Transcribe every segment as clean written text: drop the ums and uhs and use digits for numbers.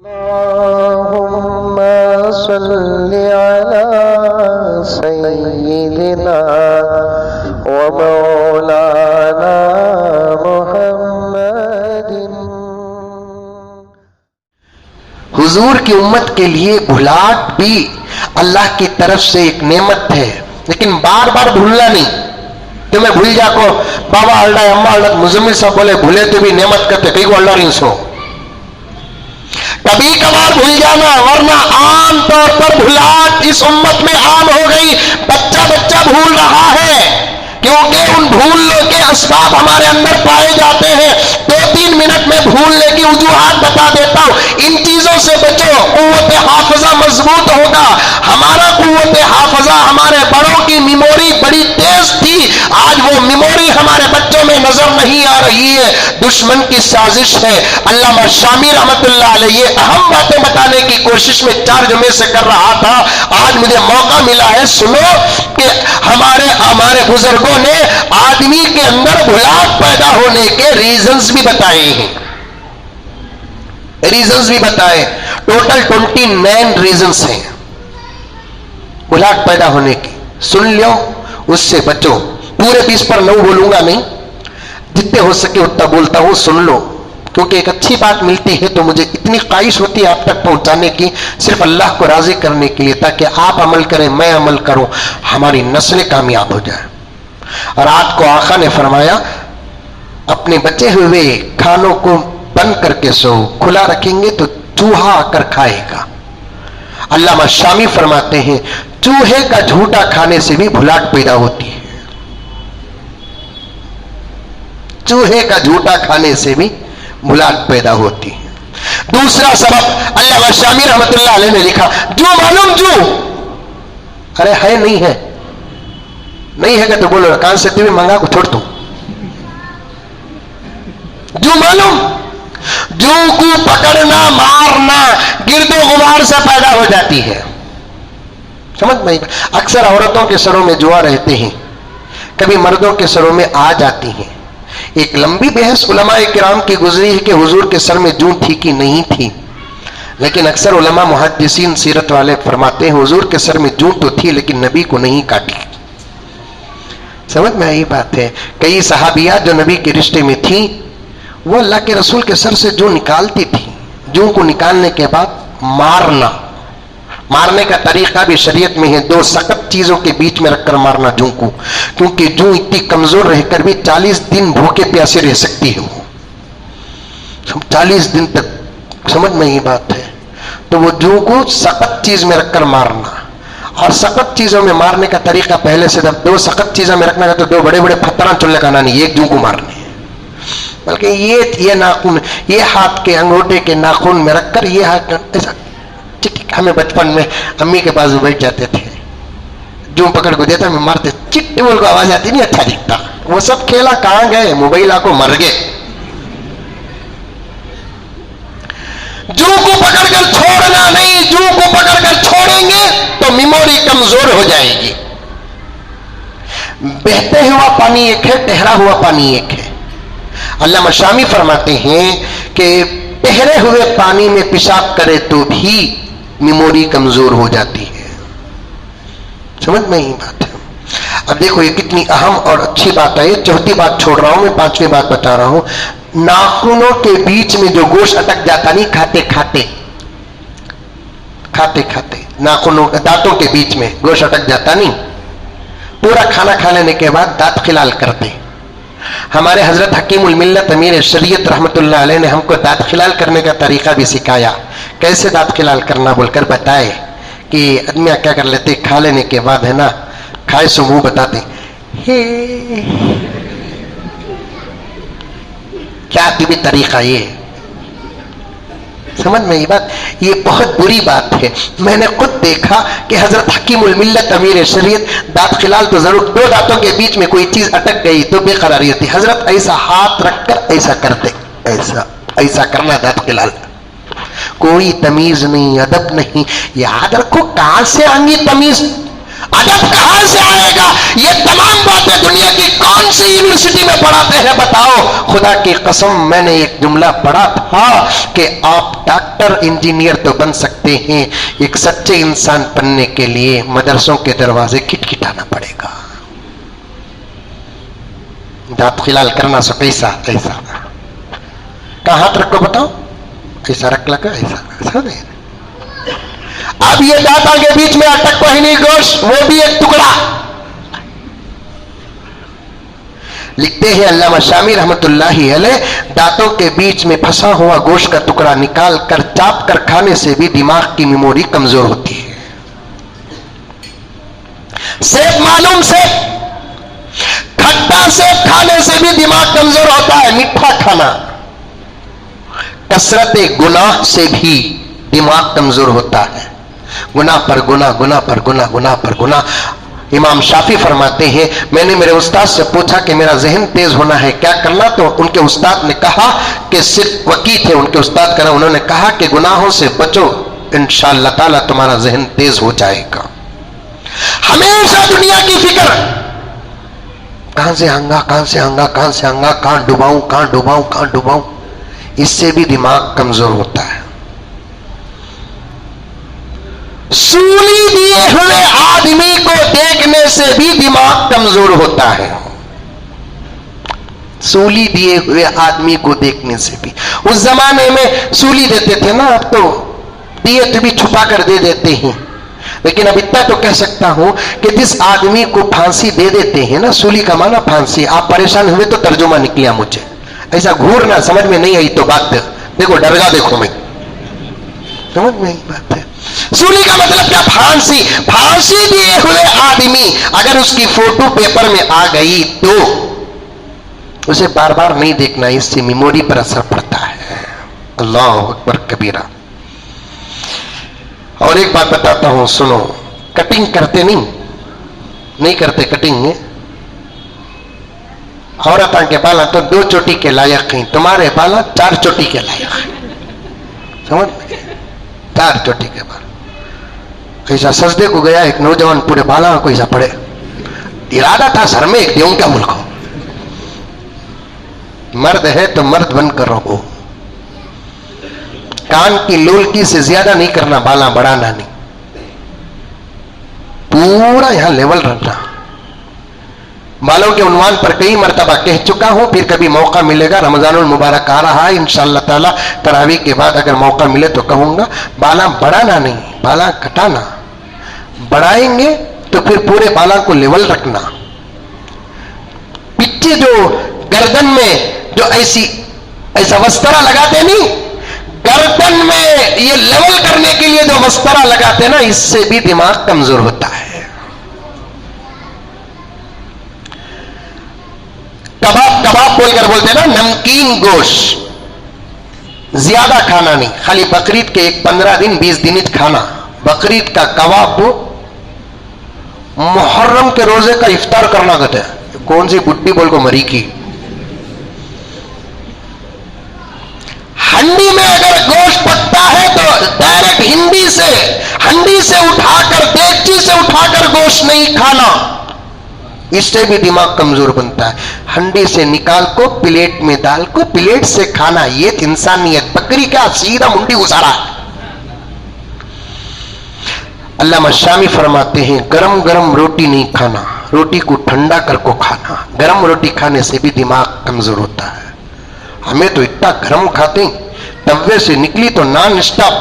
اللهم صل على سيدنا ومولانا محمد. حضور کی امت کے لیے بھلاٹ بھی اللہ کی طرف سے ایک نعمت ہے، لیکن بار بار بھولنا نہیں کہ میں بھول جا کو بابا اللہ اما اللہ مزمل صاحب بولے بھولے تو بھی نعمت کرتے کئی کو اللہ رینس ہو، کبھی کبھار بھول جانا، ورنہ عام طور پر بھلاٹ اس امت میں عام ہو گئی. بچہ بھول رہا ہے کیونکہ ان بھولنے کے اسباب ہمارے اندر پائے جاتے ہیں. 2-3 منٹ میں بھولنے کی وجوہات بتا دیتا ہوں. ان چیزوں سے بچو، قوت حافظہ مضبوط ہوگا. ہمارا قوت حافظہ ہمارے بڑوں کی میموری بڑی تیز تھی، آج وہ میموری ہمارے بچوں میں نظر نہیں آ رہی ہے. دشمن کی سازش ہے. علامہ شامی رحمت اللہ علیہ اہم باتیں بتانے کی کوشش میں 4 جمعے سے کر رہا تھا. آج مجھے موقع ملا ہے، سنو کہ ہمارے بزرگوں نے آدمی کے اندر بھلاٹ پیدا ہونے کے ریزنز بھی بتائے ہیں. ٹوٹل 29 ریزنز ہیں بھلاٹ پیدا ہونے کی. سن لو، اس سے بچو. پورے 20 پر 9 بولوں گا نہیں، جتنے ہو سکے اتنا بولتا ہوں. سن لو، کیونکہ ایک اچھی بات ملتی ہے تو مجھے اتنی خواہش ہوتی ہے آپ تک پہنچانے کی، صرف اللہ کو راضی کرنے کے لیے، تاکہ آپ عمل کریں، میں عمل کروں، ہماری نسلیں کامیاب ہو جائیں. رات کو آقا نے فرمایا اپنے بچے ہوئے کھانوں کو بند کر کے سو، کھلا رکھیں گے تو چوہا آ کر کھائے گا. علامہ شامی فرماتے ہیں چوہے کا جھوٹا کھانے سے بھی بھلاٹ پیدا ہوتی ہے. چوہے کا جھوٹا کھانے سے بھی بھلاٹ پیدا ہوتی ہے. دوسرا سبب علامہ شامی رحمت اللہ علیہ نے لکھا، جو معلوم جو ارے ہے نہیں ہے کہ تو بولو کان سے بھی منگا کو چھوڑ دوں. جو معلوم جو کو پکڑنا مارنا گرد و غبار سے پیدا ہو جاتی ہے. سمجھ میں اکثر عورتوں کے سروں میں جوا رہتے ہیں، کبھی مردوں کے سروں میں آ جاتی ہیں. ایک لمبی بحث علماء کرام کی گزری ہے کہ حضور کے سر میں جوں تھی کہ نہیں تھی، لیکن اکثر علماء محدثین سیرت والے فرماتے ہیں حضور کے سر میں جوں تو تھی لیکن نبی کو نہیں کاٹی. سمجھ میں آئی بات ہے. کئی صحابیات جو نبی کے رشتے میں تھیں وہ اللہ کے رسول کے سر سے جوں نکالتی تھی. جوں کو نکالنے کے بعد مارنے کا طریقہ بھی شریعت میں ہے. 2 سخت چیزوں کے بیچ میں رکھ کر مارنا جوں کو، کیونکہ جوں اتنی کمزور رہ کر بھی 40 دن بھوکے پیاسے رہ سکتی ہے. وہ 40 دن تک، سمجھ میں یہ بات ہے. تو وہ جوں کو سخت چیز میں رکھ کر مارنا. اور سخت چیزوں میں مارنے کا طریقہ پہلے سے 2 سخت چیزوں میں رکھنا ہے تو 2 بڑے بڑے پتھراں چلنے کا نہیں، ایک جوں کو مارنے، بلکہ یہ ناخن، یہ ہاتھ کے انگوٹھے کے ناخن میں رکھ کر یہ ہاتھ ایسا. ہمیں بچپن میں امی کے بازو بیٹھ جاتے تھے، جو پکڑ کو دیتا میں مارتے، چٹ بول کو آواز آتی نہیں، اچھا دکھتا. وہ سب کھیلا کہاں گئے؟ موبائل کو مر گئے. جو کو پکڑ کر چھوڑنا نہیں، جو کو پکڑ کر چھوڑیں گے تو میموری کمزور ہو جائے گی. بہتے ہوا پانی ایک ہے، ٹہرا ہوا پانی ایک ہے. علامہ شامی فرماتے ہیں کہ ٹہرے ہوئے پانی میں پیشاب کرے تو بھی میموری کمزور ہو جاتی ہے. سمجھ میں یہ بات ہے. اب دیکھو یہ کتنی اہم اور اچھی بات ہے. 4تھی بات چھوڑ رہا ہوں میں، 5ویں بات بتا رہا ہوں. ناخنوں کے بیچ میں جو گوشت اٹک جاتا نہیں کھاتے کھاتے ناخنوں دانتوں کے بیچ میں گوشت اٹک جاتا نہیں، پورا کھانا کھا لینے کے بعد دانت خلال کرتے. ہمارے حضرت حکیم الملت امیر شریعت رحمت اللہ علیہ نے ہم کو دانت خلال کرنے کا طریقہ بھی سکھایا. کیسے دانت خلال کرنا بول کر بتائے کہ آدمی کیا کر لیتے، کھا لینے کے بعد ہے نا، کھائے سو منہ بتاتے کیا بھی طریقہ یہ. سمجھ میں یہ بات، یہ بہت بری بات ہے. میں نے خود دیکھا کہ حضرت حکیم الملت امیر شریعت دانت خلال تو ضرور، 2 دانتوں کے بیچ میں کوئی چیز اٹک گئی تو بے قراری ہوتی. حضرت ایسا ہاتھ رکھ کر ایسا کرتے، ایسا کرنا دانت خلال. کوئی تمیز نہیں، ادب نہیں. یاد رکھو کہاں سے آئیں گی تمیز؟ ادب کہاں سے آئے گا؟ یہ تمام باتیں دنیا کی کون سی یونیورسٹی میں پڑھاتے ہیں بتاؤ؟ خدا کی قسم میں نے ایک جملہ پڑھا تھا کہ آپ ڈاکٹر انجینئر تو بن سکتے ہیں، ایک سچے انسان بننے کے لیے مدرسوں کے دروازے کھٹکھٹانا پڑے گا. دانت خلال کرنا سو ایسا ایسا کہاں ہاتھ رکھو بتاؤ، ایسا رکھ لگا ایسا نہیں. اب یہ دانتوں کے بیچ میں اٹک کو ہی نہیں گوشت، وہ بھی ایک ٹکڑا. لکھتے ہیں علامہ شامی رحمت اللہ علیہ، دانتوں کے بیچ میں پھنسا ہوا گوشت کا ٹکڑا نکال کر چاپ کر کھانے سے بھی دماغ کی میموری کمزور ہوتی ہے. سیب معلوم سے کھٹا سیب کھانے سے بھی دماغ کمزور ہوتا ہے. میٹھا کھانا، کثرت گناہ سے بھی دماغ کمزور ہوتا ہے. گناہ پر گناہ، گناہ پر گناہ، گناہ پر گناہ. امام شافعی فرماتے ہیں میں نے میرے استاد سے پوچھا کہ میرا ذہن تیز ہونا ہے کیا کرنا، تو ان کے استاد نے کہا کہ صرف وکیل تھے ان کے استاد کا، انہوں نے کہا کہ گناہوں سے بچو، انشاءاللہ تعالی تمہارا ذہن تیز ہو جائے گا. ہمیشہ دنیا کی فکر، کہاں سے آنگا، کہاں سے آنگا، کہاں سے آنگا، کہاں ڈباؤں، کہاں ڈباؤں، کہاں ڈباؤں، اس سے بھی دماغ کمزور ہوتا ہے. سولی دیے ہوئے آدمی کو دیکھنے سے بھی دماغ کمزور ہوتا ہے. سولی دیے ہوئے آدمی کو دیکھنے سے بھی. اس زمانے میں سولی دیتے تھے نا، اب تو دیے تو بھی چھپا کر دے دیتے ہیں، لیکن اب اتنا تو کہہ سکتا ہوں کہ جس آدمی کو پھانسی دے دیتے ہیں نا، سولی کا معنی پھانسی. آپ پریشان ہوئے تو ترجمہ نکلیا مجھے، ایسا گھورنا سمجھ میں نہیں آئی تو بات دیکھو، ڈرگا دیکھو میں سمجھ میں بات ہے. سولی کا مطلب کیا؟ پھانسی. پھانسی دیے ہوئے آدمی اگر اس کی فوٹو پیپر میں آ گئی تو اسے بار بار نہیں دیکھنا، اس سے میموری پر اثر پڑتا ہے. اللہ اکبر کبیرہ. اور ایک بات بتاتا ہوں سنو، کٹنگ کرتے نہیں کرتے کٹنگ. عورتوں کے بالا تو 2 چوٹی کے لائق ہیں، تمہارے بالا 4 چوٹی کے لائق ہیں. سمجھ 4 چوٹی کے بال. ایسا سجدے کو گیا ایک نوجوان، پورے بالا کو ایسا پڑے، ارادہ تھا سر میں ایک دیوں کا ملک ہو. مرد ہے تو مرد بن کر رہو. کان کی لولکی سے زیادہ نہیں کرنا، بالا بڑھانا نہیں، پورا یہاں لیول رکھنا. بالوں کے عنوان پر کئی مرتبہ کہہ چکا ہوں، پھر کبھی موقع ملے گا. رمضان المبارک آ رہا ہے انشاءاللہ تعالی، تراویح کے بعد اگر موقع ملے تو کہوں گا بالا بڑھانا نہیں، بالا کٹانا. بڑھائیں گے تو پھر پورے بالا کو لیول رکھنا. پیچھے جو گردن میں جو ایسا وسترا لگاتے نہیں، گردن میں یہ لیول کرنے کے لیے جو وسترا لگاتے نا، اس سے بھی دماغ کمزور ہوتا ہے. کباب بول کر بولتے نا، نمکین گوشت زیادہ کھانا نہیں، خالی بقرعید کے 15 دن 20 دن کھانا. بقرعید کا کباب محرم کے روزے کا افطار کرنا کہتے ہیں. کون سی بڈی بول کو مری کی. ہنڈی میں اگر گوشت پکتا ہے تو ڈائریکٹ ہنڈی سے اٹھا کر، دیگچی سے اٹھا کر گوشت نہیں کھانا، اس سے بھی دماغ کمزور بنتا ہے. ہنڈی سے نکال کو پلیٹ میں ڈال کو پلیٹ سے کھانا، یہ انسانیت. بکری کا سیدھا منڈی گزارا. علامہ شامی فرماتے ہیں گرم گرم روٹی نہیں کھانا، روٹی کو ٹھنڈا کر کو کھانا. گرم روٹی کھانے سے بھی دماغ کمزور ہوتا ہے. ہمیں تو اتنا گرم کھاتے ہیں، توے سے نکلی تو نان اسٹاپ.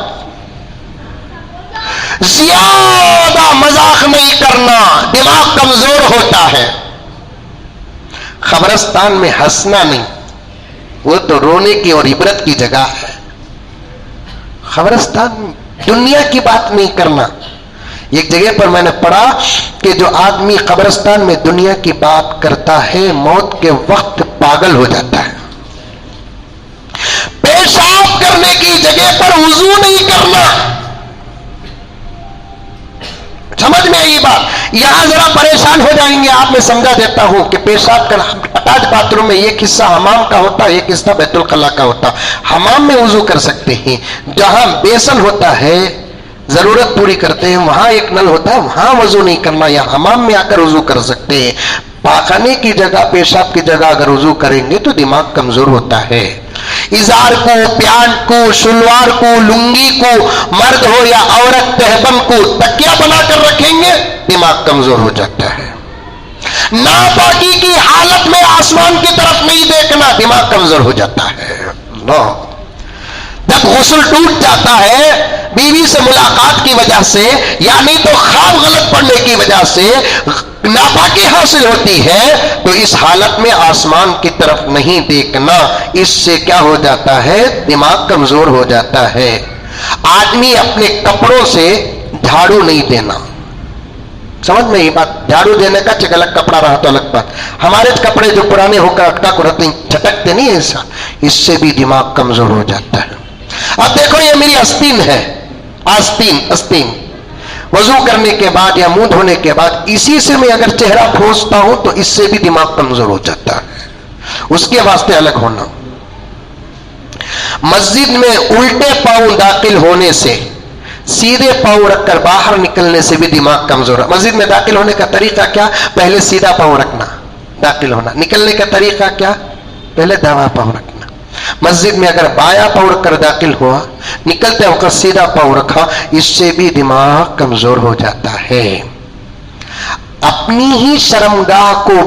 زیادہ مذاق نہیں کرنا، دماغ کمزور ہوتا ہے. قبرستان میں ہنسنا نہیں، وہ تو رونے کی اور عبرت کی جگہ ہے. قبرستان میں دنیا کی بات نہیں کرنا. ایک جگہ پر میں نے پڑھا کہ جو آدمی قبرستان میں دنیا کی بات کرتا ہے موت کے وقت پاگل ہو جاتا ہے. پیشاب کرنے کی جگہ پر وضو نہیں کرنا. سمجھ میں آئی بات؟ یہاں ذرا پریشان ہو جائیں گے آپ، میں سمجھا دیتا ہوں کہ پیشاب کرنا اٹیچ باتھ روم میں ایک حصہ حمام کا ہوتا ہے، ایک حصہ بیت الخلا کا ہوتا. حمام میں وضو کر سکتے ہیں، جہاں بیسن ہوتا ہے ضرورت پوری کرتے ہیں، وہاں ایک نل ہوتا ہے، وہاں وضو نہیں کرنا، یا حمام میں آ کر وضو کر سکتے ہیں۔ پاخانے کی جگہ، پیشاب کی جگہ اگر وضو کریں گے تو دماغ کمزور ہوتا ہے۔ ازار کو، پیانٹ کو، شلوار کو، لنگی کو، مرد ہو یا عورت تہبند کو تکیہ بنا کر رکھیں گے، دماغ کمزور ہو جاتا ہے۔ ناپاکی کی حالت میں آسمان کی طرف نہیں دیکھنا، دماغ کمزور ہو جاتا ہے۔ اللہ، جب غسل ٹوٹ جاتا ہے بیوی سے ملاقات کی وجہ سے، یا نہیں تو خواب غلط پڑنے کی وجہ سے ناپاکی حاصل ہوتی ہے، تو اس حالت میں آسمان کی طرف نہیں دیکھنا، اس سے کیا ہو جاتا ہے؟ دماغ کمزور ہو جاتا ہے۔ آدمی اپنے کپڑوں سے جھاڑو نہیں دینا، سمجھ میں یہ بات؟ جھاڑو دینے کا ایک الگ کپڑا رہا تو الگ بات، ہمارے کپڑے جو پرانے ہو کر اٹکا کو رہتے ہیں، چھٹکتے نہیں ایسا، اس سے بھی دماغ کمزور ہو جاتا ہے۔ اب دیکھو یہ میری آستین ہے، آستین وضو کرنے کے بعد یا منہ دھونے کے بعد اسی سے میں اگر چہرہ پھونستا ہوں تو اس سے بھی دماغ کمزور ہو جاتا ہے، اس کے واسطے الگ ہونا۔ مسجد میں الٹے پاؤں داخل ہونے سے، سیدھے پاؤں رکھ کر باہر نکلنے سے بھی دماغ کمزور ہے۔ مسجد میں داخل ہونے کا طریقہ کیا؟ پہلے سیدھا پاؤں رکھنا، داخل ہونا۔ نکلنے کا طریقہ کیا؟ پہلے داواں پاؤں رکھنا۔ مسجد میں اگر بایاں پاؤں رکھ کر داخل ہوا، نکلتے وقت سیدھا پاؤں رکھا، اس سے بھی دماغ کمزور ہو جاتا ہے۔ اپنی ہی شرمگاہ کو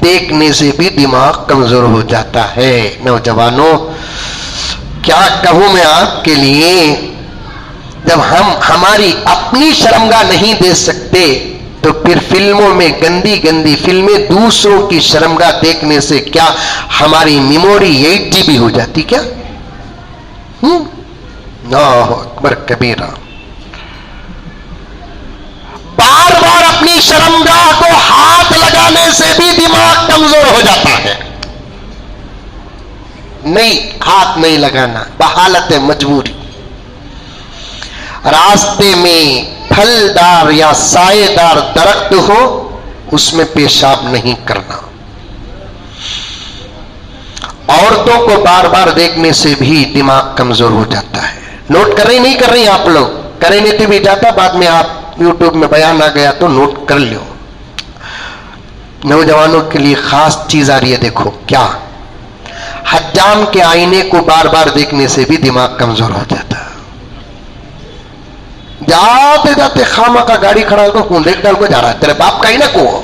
دیکھنے سے بھی دماغ کمزور ہو جاتا ہے۔ نوجوانوں، کیا کہوں میں آپ کے لیے، جب ہم ہماری اپنی شرمگاہ نہیں دے سکتے تو پھر فلموں میں گندی گندی فلمیں دوسروں کی شرمگاہ دیکھنے سے کیا ہماری میموری 8 GB ہو جاتی کیا؟ اللہ اکبر کبیرہ۔ بار بار اپنی شرمگاہ کو ہاتھ لگانے سے بھی دماغ کمزور ہو جاتا ہے۔ نہیں، ہاتھ نہیں لگانا بحالت مجبوری۔ راستے میں پھلدار یا سائے دار درخت ہو، اس میں پیشاب نہیں کرنا۔ عورتوں کو بار بار دیکھنے سے بھی دماغ کمزور ہو جاتا ہے۔ نوٹ کر رہی نہیں کر رہی آپ لوگ؟ کریں نہیں تو بھی جاتا، بعد میں آپ یوٹیوب میں بیان آ گیا تو نوٹ کر لو۔ نوجوانوں کے لیے خاص چیز آ رہی ہے، دیکھو کیا؟ حجام کے آئینے کو بار بار دیکھنے سے بھی دماغ کمزور ہو جاتا ہے۔ جاتے جاتے خامہ کا گاڑی کھڑا ہو تو دیکھ ڈال کو جا رہا ہے، تیرے باپ کا ہی نہ کو۔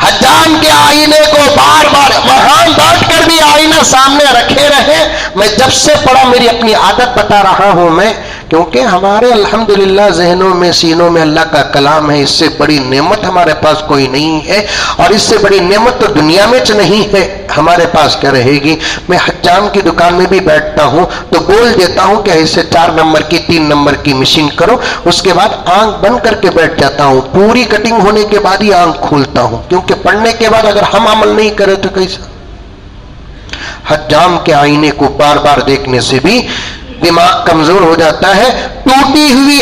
حجام کے آئینے کو بار بار وہاں بیٹھ کر بھی آئینہ سامنے رکھے رہے۔ میں جب سے پڑھا میری اپنی عادت بتا رہا ہوں میں، کیونکہ ہمارے الحمدللہ ذہنوں میں سینوں میں اللہ کا کلام ہے، اس سے بڑی نعمت ہمارے پاس کوئی نہیں ہے، اور اس سے بڑی نعمت تو دنیا میں نہیں ہے، ہمارے پاس کیا رہے گی؟ میں حجام کی دکان میں بھی بیٹھتا ہوں تو بول دیتا ہوں کہ ایسے 4 نمبر کی 3 نمبر کی مشین کرو، اس کے بعد آنکھ بند کر کے بیٹھ جاتا ہوں، پوری کٹنگ ہونے کے بعد ہی آنکھ کھولتا ہوں، کیونکہ پڑھنے کے بعد اگر ہم عمل نہیں کرے تو کیسا؟ حجام کے آئینے کو بار بار دیکھنے سے بھی دماغ کمزور ہو جاتا ہے۔ ٹوٹی ہوئی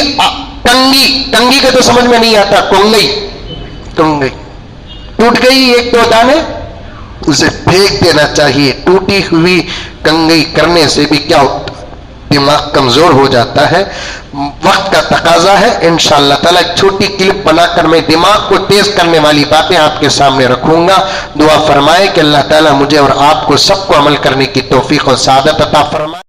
کنگھی کا تو سمجھ میں نہیں آتا، کنگھی ٹوٹ گئی 1-2 دانے، اسے پھینک دینا چاہیے۔ ٹوٹی ہوئی کنگھی کرنے سے بھی کیا ہوتا؟ دماغ کمزور ہو جاتا ہے۔ وقت کا تقاضا ہے، انشاءاللہ تعالی ایک چھوٹی کلپ بنا کر میں دماغ کو تیز کرنے والی باتیں آپ کے سامنے رکھوں گا۔ دعا فرمائے کہ اللہ تعالی مجھے اور آپ کو سب کو عمل کرنے کی توفیق و سعادت عطا فرمائے۔